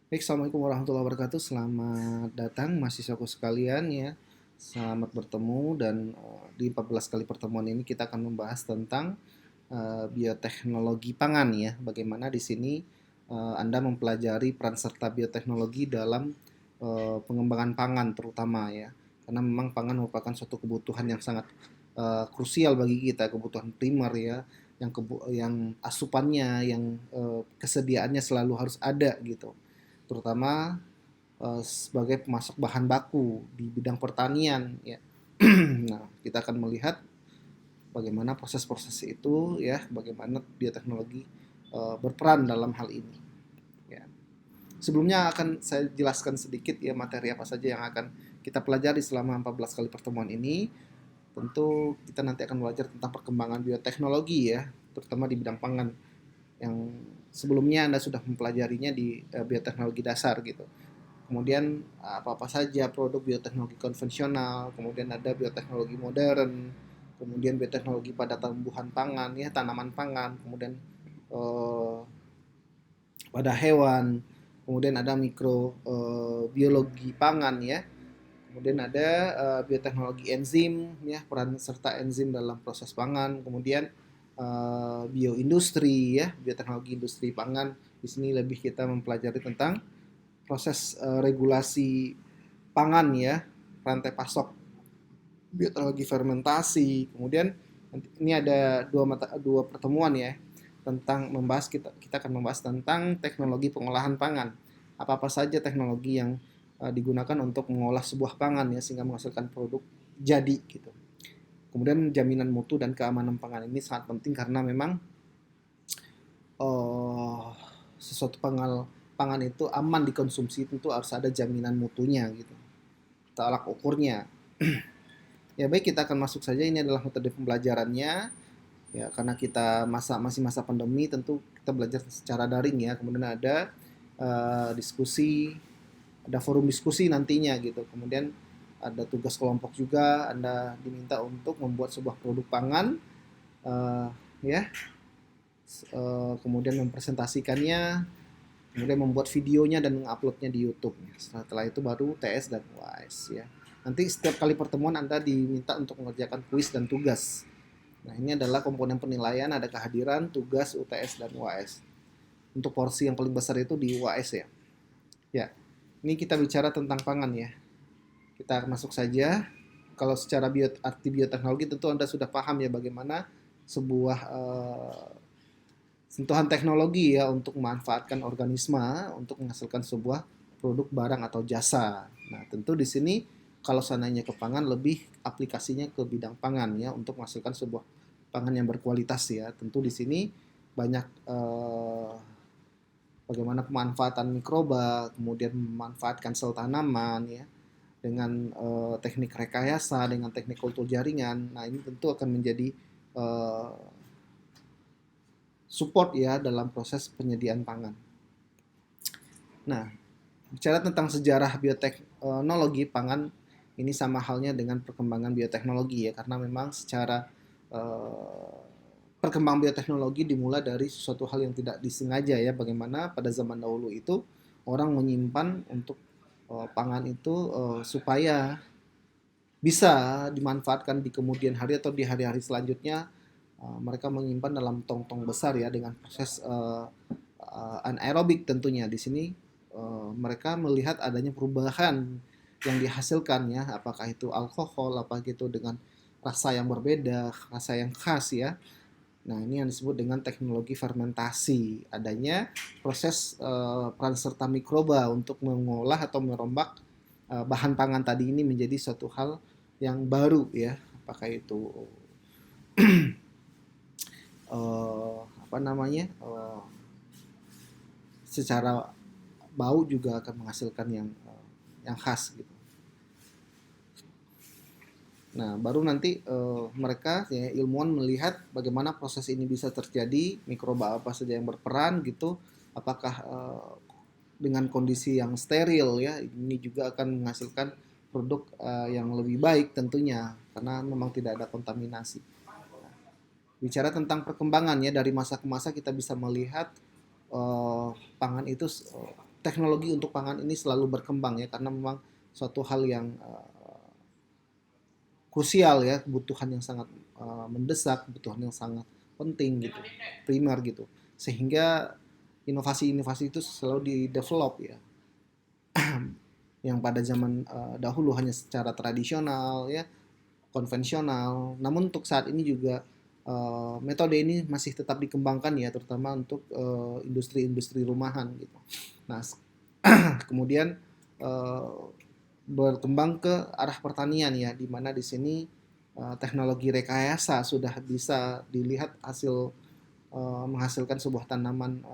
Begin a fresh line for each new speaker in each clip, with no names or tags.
Baik, Assalamualaikum warahmatullahi wabarakatuh. Selamat datang mahasiswaku sekalian ya. Selamat bertemu dan di 14 kali pertemuan ini kita akan membahas tentang bioteknologi pangan ya. Bagaimana di sini Anda mempelajari peran serta bioteknologi dalam pengembangan pangan terutama ya. Karena memang pangan merupakan suatu kebutuhan yang sangat krusial bagi kita, kebutuhan primer ya, yang asupannya, yang kesediaannya selalu harus ada gitu, terutama sebagai pemasok bahan baku di bidang pertanian ya. Nah, kita akan melihat bagaimana proses-proses itu ya, bagaimana bioteknologi berperan dalam hal ini ya. Sebelumnya akan saya jelaskan sedikit ya materi apa saja yang akan kita pelajari selama 14 kali pertemuan ini. Tentu kita nanti akan belajar tentang perkembangan bioteknologi ya, terutama di bidang pangan yang sebelumnya Anda sudah mempelajarinya di bioteknologi dasar gitu. Kemudian apa-apa saja produk bioteknologi konvensional, kemudian ada bioteknologi modern, kemudian bioteknologi pada tumbuhan pangan ya, tanaman pangan, kemudian eh, pada hewan, kemudian ada mikrobiologi pangan ya, kemudian ada bioteknologi enzim ya, peran serta enzim dalam proses pangan, kemudian bioindustri ya, bioteknologi industri pangan. Di sini lebih kita mempelajari tentang proses regulasi pangan ya, rantai pasok, bioteknologi fermentasi. Kemudian ini ada dua pertemuan ya tentang membahas, kita akan membahas tentang teknologi pengolahan pangan. Apa-apa saja teknologi yang digunakan untuk mengolah sebuah pangan ya sehingga menghasilkan produk jadi gitu. Kemudian jaminan mutu dan keamanan pangan ini sangat penting karena memang uh, sesuatu pangan itu aman dikonsumsi, tentu harus ada jaminan mutunya gitu, tolak ukurnya. Ya baik, kita akan masuk saja. Ini adalah metode pembelajarannya. Ya, karena kita masih masa pandemi, tentu kita belajar secara daring ya. Kemudian ada diskusi, ada forum diskusi nantinya gitu. Kemudian ada tugas kelompok juga. Anda diminta untuk membuat sebuah produk pangan, uh, ya. Kemudian mempresentasikannya, kemudian membuat videonya dan menguploadnya di YouTube. Setelah itu baru TS dan UAS ya. Nanti setiap kali pertemuan Anda diminta untuk mengerjakan kuis dan tugas. Nah, ini adalah komponen penilaian, ada kehadiran, tugas, UTS, dan UAS. Untuk porsi yang paling besar itu di UAS ya. Ya, ini kita bicara tentang pangan ya. Kita masuk saja. Kalau secara arti bioteknologi tentu Anda sudah paham ya bagaimana sebuah sentuhan teknologi ya untuk memanfaatkan organisme untuk menghasilkan sebuah produk, barang, atau jasa. Nah, tentu di sini kalau seandainya ke pangan, lebih aplikasinya ke bidang pangan ya untuk menghasilkan sebuah pangan yang berkualitas ya. Tentu di sini banyak bagaimana pemanfaatan mikroba, kemudian memanfaatkan sel tanaman ya dengan teknik rekayasa, dengan teknik kultur jaringan. Nah, ini tentu akan menjadi uh, support ya dalam proses penyediaan pangan. Nah, bicara tentang sejarah bioteknologi pangan, ini sama halnya dengan perkembangan bioteknologi ya, karena memang secara uh, perkembangan bioteknologi dimulai dari sesuatu hal yang tidak disengaja ya, bagaimana pada zaman dahulu itu orang menyimpan untuk pangan itu supaya bisa dimanfaatkan di kemudian hari atau di hari-hari selanjutnya. Mereka menyimpan dalam tong-tong besar ya dengan proses anaerobik tentunya. Di sini mereka melihat adanya perubahan yang dihasilkan ya, apakah itu alkohol, apakah itu dengan rasa yang berbeda, rasa yang khas ya. Nah, ini yang disebut dengan teknologi fermentasi. Adanya proses peran serta mikroba untuk mengolah atau merombak bahan pangan tadi ini menjadi suatu hal yang baru ya. Apakah itu apa namanya? Secara bau juga akan menghasilkan yang khas gitu. Nah, baru nanti mereka ya, ilmuwan melihat bagaimana proses ini bisa terjadi, mikroba apa saja yang berperan gitu, apakah dengan kondisi yang steril ya, ini juga akan menghasilkan produk yang lebih baik tentunya karena memang tidak ada kontaminasi. Bicara tentang perkembangan ya, dari masa ke masa kita bisa melihat pangan itu teknologi untuk pangan ini selalu berkembang ya, karena memang suatu hal yang krusial ya, kebutuhan yang sangat mendesak, kebutuhan yang sangat penting gitu, primer gitu. Sehingga inovasi-inovasi itu selalu di-develop ya, yang pada zaman dahulu hanya secara tradisional ya, konvensional. Namun untuk saat ini juga metode ini masih tetap dikembangkan ya, terutama untuk industri-industri rumahan gitu. Nah, kemudian uh, berkembang ke arah pertanian ya, di mana di sini teknologi rekayasa sudah bisa dilihat hasil menghasilkan sebuah tanaman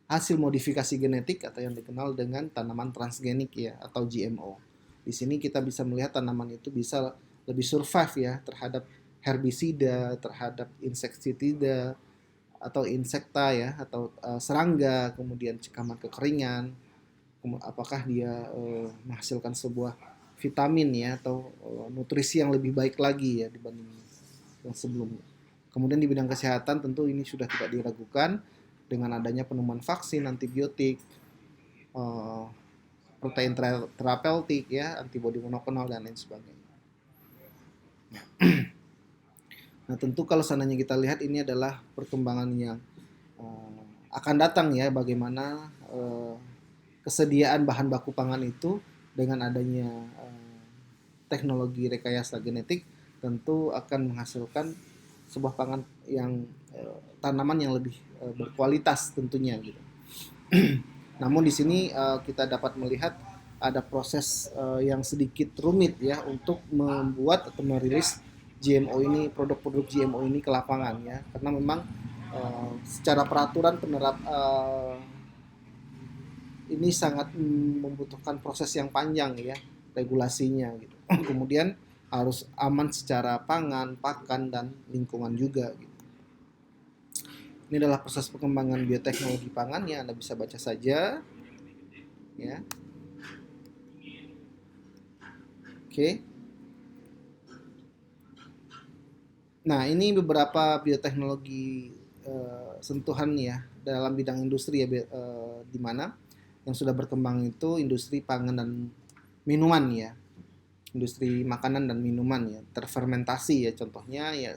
hasil modifikasi genetik atau yang dikenal dengan tanaman transgenik ya, atau GMO. Di sini kita bisa melihat tanaman itu bisa lebih survive ya terhadap herbisida, terhadap insektisida atau insekta ya, atau serangga, kemudian cekaman kekeringan, apakah dia menghasilkan sebuah vitamin ya, atau nutrisi yang lebih baik lagi ya dibanding yang sebelumnya. Kemudian di bidang kesehatan tentu ini sudah tidak diragukan dengan adanya penemuan vaksin, antibiotik, eh, protein terapeutik ya, antibodi monoklonal dan lain sebagainya. Nah tentu kalau seandainya kita lihat ini adalah perkembangan yang akan datang ya, bagaimana kesediaan bahan baku pangan itu dengan adanya teknologi rekayasa genetik tentu akan menghasilkan sebuah pangan yang tanaman yang lebih berkualitas tentunya gitu. Namun di sini kita dapat melihat ada proses yang sedikit rumit ya untuk membuat atau merilis GMO ini, produk-produk GMO ini ke lapangan ya, karena memang secara peraturan ini sangat membutuhkan proses yang panjang ya, regulasinya gitu. Kemudian harus aman secara pangan, pakan, dan lingkungan juga gitu. Ini adalah proses pengembangan bioteknologi pangan yang Anda bisa baca saja ya. Oke. Nah, ini beberapa bioteknologi sentuhan ya dalam bidang industri ya, di mana yang sudah berkembang itu industri pangan dan minuman ya, industri makanan dan minuman ya, terfermentasi ya, contohnya ya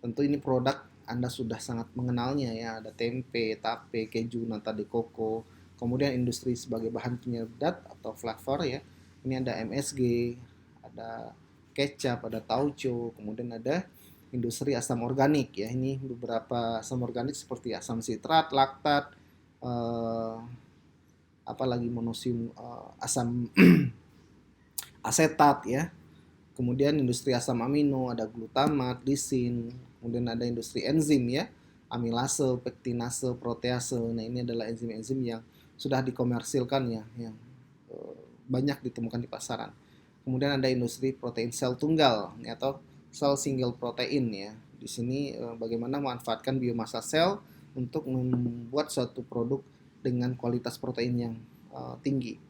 tentu ini produk Anda sudah sangat mengenalnya ya, ada tempe, tape, keju, nata de coco. Kemudian industri sebagai bahan penyedap atau flavor ya, ini ada MSG, ada kecap, ada tauco, kemudian ada industri asam organik ya, ini beberapa asam organik seperti asam sitrat, laktat, eh, apalagi monosium, asam asetat ya. Kemudian industri asam amino, ada glutamat, lisin, kemudian ada industri enzim ya, amilase, pektinase, protease. Nah, ini adalah enzim-enzim yang sudah dikomersilkan ya, yang banyak ditemukan di pasaran. Kemudian ada industri protein sel tunggal ya, atau sel single protein ya. Di sini bagaimana memanfaatkan biomasa sel untuk membuat suatu produk dengan kualitas protein yang tinggi.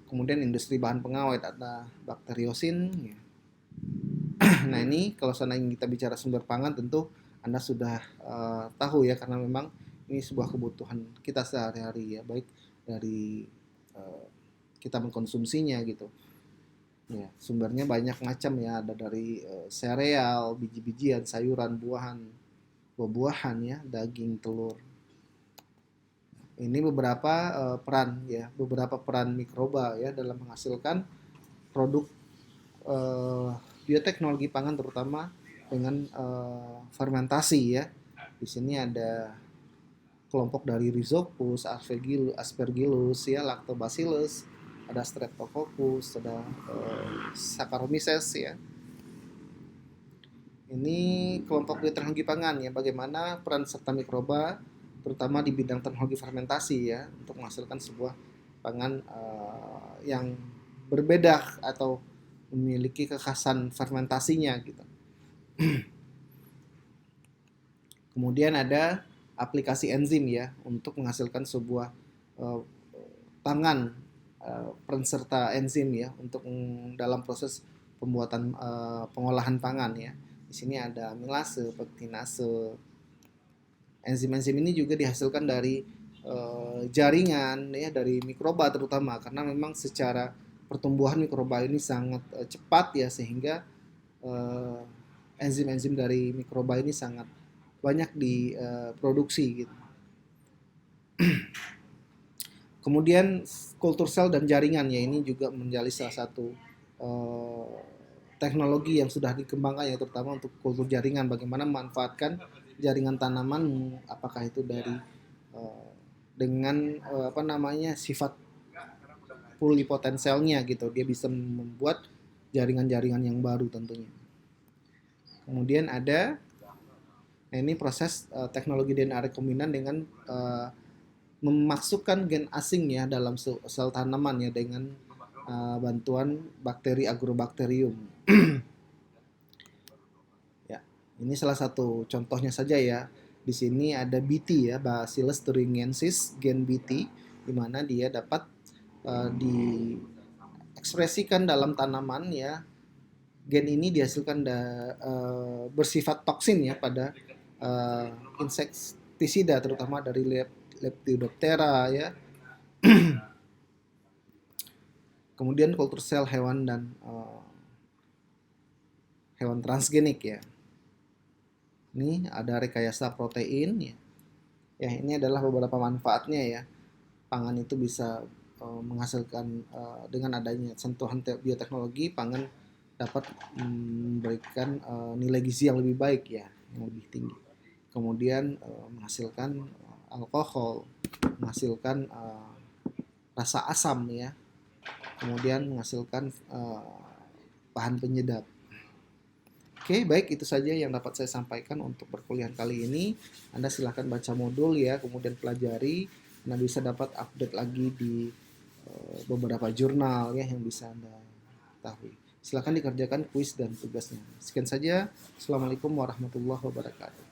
Kemudian industri bahan pengawet, ada bakteriosin ya. Nah ini kalau seandainya kita bicara sumber pangan tentu Anda sudah tahu ya, karena memang ini sebuah kebutuhan kita sehari-hari ya, baik dari kita mengkonsumsinya gitu. Ya, sumbernya banyak macam ya, ada dari sereal, biji-bijian, sayuran, buahan, buah-buahan ya, daging, telur. Ini beberapa peran ya, beberapa peran mikroba ya dalam menghasilkan produk bioteknologi pangan, terutama dengan fermentasi ya. Di sini ada kelompok dari Rhizopus, Aspergillus ya, Lactobacillus, ada Streptococcus, ada Saccharomyces ya. Ini kelompok bioteknologi pangan ya, bagaimana peran serta mikroba terutama di bidang teknologi fermentasi ya, untuk menghasilkan sebuah pangan yang berbeda atau memiliki kekhasan fermentasinya gitu. Kemudian ada aplikasi enzim ya untuk menghasilkan sebuah pangan, peran serta enzim ya untuk dalam proses pembuatan pengolahan pangan ya. Di sini ada amilase, pektinase. Enzim-enzim ini juga dihasilkan dari jaringan ya dari mikroba terutama, karena memang secara pertumbuhan mikroba ini sangat cepat ya, sehingga enzim-enzim dari mikroba ini sangat banyak diproduksi gitu. Kemudian kultur sel dan jaringan ya, ini juga menjadi salah satu eh, teknologi yang sudah dikembangkan ya, terutama untuk kultur jaringan, bagaimana memanfaatkan jaringan tanaman, apakah itu dari dengan apa namanya sifat pluripotensialnya gitu, dia bisa membuat jaringan-jaringan yang baru tentunya. Kemudian ada, nah ini proses teknologi DNA rekombinan dengan memasukkan gen asing ya dalam sel tanaman ya, dengan bantuan bakteri Agrobacterium. Ya, ini salah satu contohnya saja ya. Di sini ada BT ya, Bacillus thuringiensis gen BT, di mana dia dapat diekspresikan dalam tanaman ya. Gen ini dihasilkan bersifat toksin ya pada insektisida, terutama dari Lepidoptera ya. Kemudian kultur sel hewan dan hewan transgenik ya. Ini ada rekayasa protein ya. Ya, ini adalah beberapa manfaatnya ya. Pangan itu bisa menghasilkan, dengan adanya sentuhan bioteknologi, pangan dapat memberikan nilai gizi yang lebih baik ya, yang lebih tinggi. Kemudian menghasilkan alkohol, menghasilkan rasa asam ya, kemudian menghasilkan bahan penyedap. Oke, baik, itu saja yang dapat saya sampaikan untuk perkuliahan kali ini. Anda silahkan baca modul ya, kemudian pelajari. Anda bisa dapat update lagi di beberapa jurnal ya yang bisa Anda ketahui. Silahkan dikerjakan kuis dan tugasnya. Sekian saja. Assalamualaikum warahmatullahi wabarakatuh.